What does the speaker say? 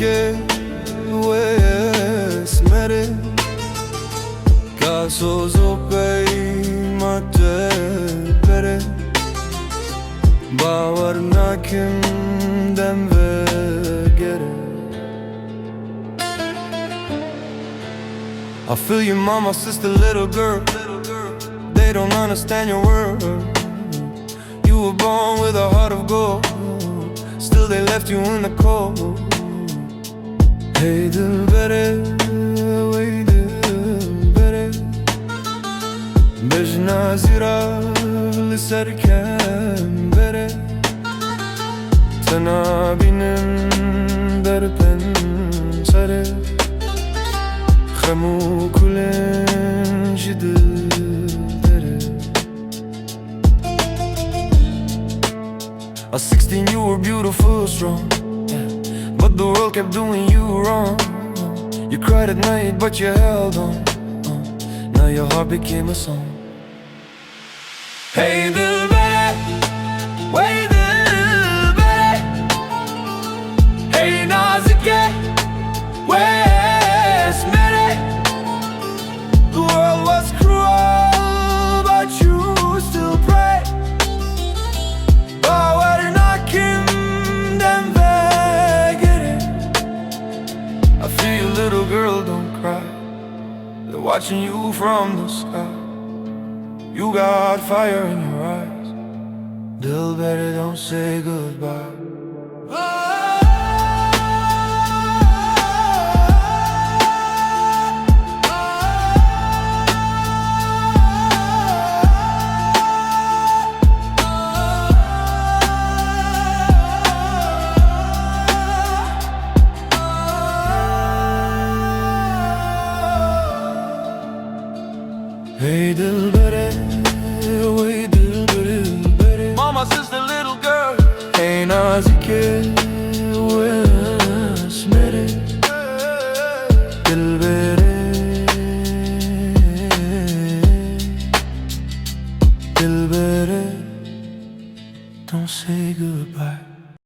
ke واسمره كاسوزو بي ما تبره باور ناكم دم وگره I feel your mama, sister, little girl. They don't understand your world. You were born with a heart of gold. Still they left you in the cold. Hey Dilbere, hey Dilbere Bejna zira liserken bere Tena binin der pensere Khemu kulen jidildere At 16 you were beautiful, strong, but the world kept doing you wrong. You cried at night but you held on. Now your heart became a song. Hey Dilbere, hey Dilbere Hey nazike, wesmere The world was cruel but you still pray. Bawarına kimden vegere I feel you, little girl, don't cry. They're watching you from the sky. You got fire in your eyes. Dilbere, don't say goodbye. Hey Dilbere, hey Dilbere, Dilbere Mama, sister, little girl. Hey nazike, wesmere Dilbere